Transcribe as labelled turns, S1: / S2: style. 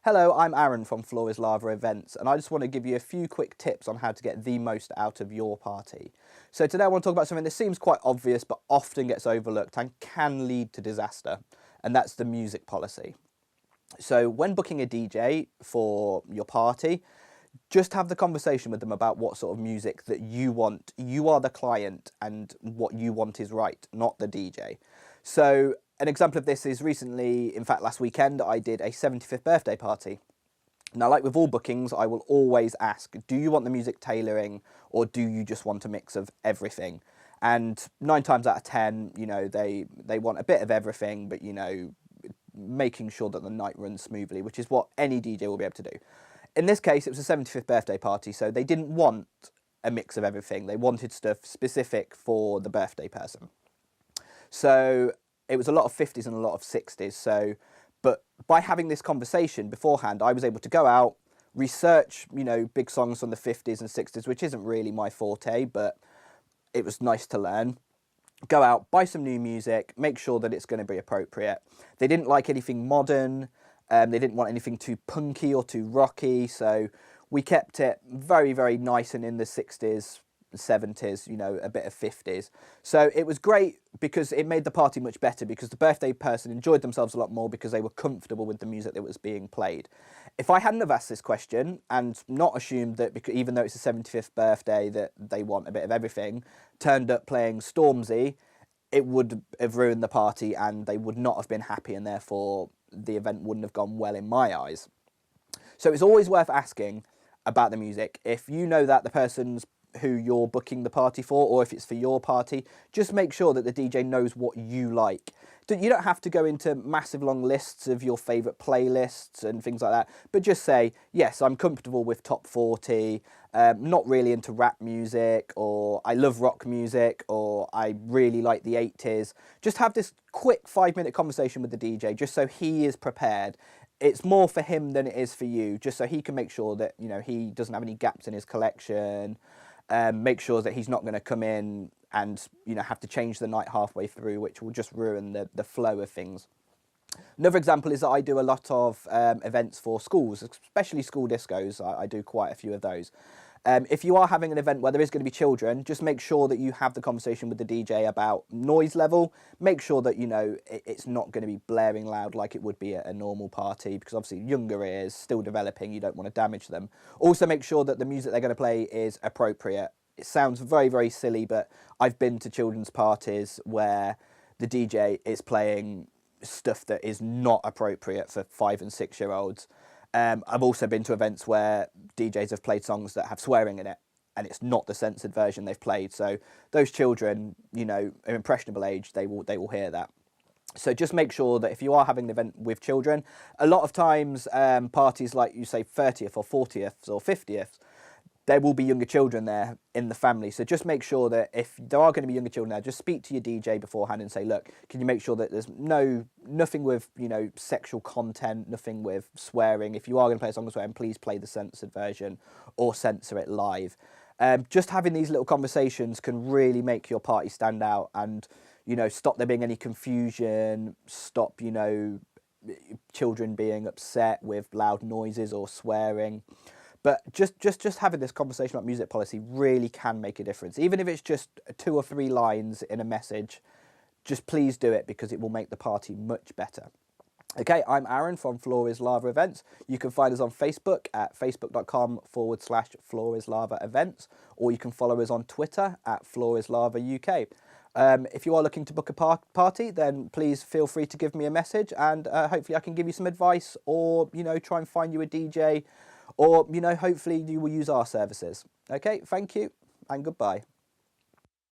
S1: Hello, I'm Aaron from Floor is Lava Events, and I just want to give you a few quick tips on how to get the most out of your party. So today I want to talk about something that seems quite obvious but often gets overlooked and can lead to disaster, and that's the music policy. So when booking a DJ for your party, just have the conversation with them about what sort of music that you want. You are the client and what you want is right, not the DJ. So an example of this is recently, in fact last weekend, I did a 75th birthday party. Now, like with all bookings, I will always ask, do you want the music tailoring or do you just want a mix of everything? And 9 times out of 10, they want a bit of everything, but, making sure that the night runs smoothly, which is what any DJ will be able to do. In this case, it was a 75th birthday party, so they didn't want a mix of everything. They wanted stuff specific for the birthday person. So it was a lot of 50s and a lot of 60s. But by having this conversation beforehand, I was able to go out, research, big songs from the 50s and 60s, which isn't really my forte, but it was nice to learn. Go out, buy some new music, make sure that it's going to be appropriate. They didn't like anything modern. They didn't want anything too punky or too rocky, so we kept it very, very nice and in the 60s, 70s, a bit of 50s. So it was great because it made the party much better because the birthday person enjoyed themselves a lot more because they were comfortable with the music that was being played. If I hadn't have asked this question and not assumed that because, even though it's a 75th birthday that they want a bit of everything, turned up playing Stormzy, it would have ruined the party and they would not have been happy and therefore the event wouldn't have gone well in my eyes. So it's always worth asking about the music. If you know that the person's who you're booking the party for, or if it's for your party, just make sure that the DJ knows what you like. You don't have to go into massive long lists of your favourite playlists and things like that, but just say, yes, I'm comfortable with top 40, not really into rap music, or I love rock music, or I really like the 80s. Just have this quick 5-minute conversation with the DJ, just so he is prepared. It's more for him than it is for you, just so he can make sure that, he doesn't have any gaps in his collection. Make sure that he's not going to come in and have to change the night halfway through, which will just ruin the flow of things. Another example is that I do a lot of events for schools, especially school discos. I do quite a few of those. If you are having an event where there is going to be children, just make sure that you have the conversation with the DJ about noise level. Make sure that, it's not going to be blaring loud like it would be at a normal party, because obviously younger ears, still developing, you don't want to damage them. Also make sure that the music they're going to play is appropriate. It sounds very, very silly, but I've been to children's parties where the DJ is playing stuff that is not appropriate for 5 and 6 year olds. I've also been to events where DJs have played songs that have swearing in it, and it's not the censored version they've played. So those children, are impressionable age, they will hear that. So just make sure that if you are having an event with children, a lot of times parties like you say 30th or 40th or 50th, there will be younger children there in the family. So just make sure that if there are going to be younger children there, just speak to your DJ beforehand and say, look, can you make sure that there's nothing with, sexual content, nothing with swearing. If you are going to play a song with swearing, please play the censored version or censor it live. Just having these little conversations can really make your party stand out and, stop there being any confusion, stop, children being upset with loud noises or swearing. But just having this conversation about music policy really can make a difference. Even if it's just 2 or 3 lines in a message, just please do it because it will make the party much better. Okay, I'm Aaron from Floor is Lava Events. You can find us on Facebook at facebook.com/Floor is Lava Events, or you can follow us on Twitter at Floor is Lava UK. If you are looking to book a party, then please feel free to give me a message and hopefully I can give you some advice or, try and find you a DJ. Or, hopefully you will use our services. Okay, thank you and goodbye.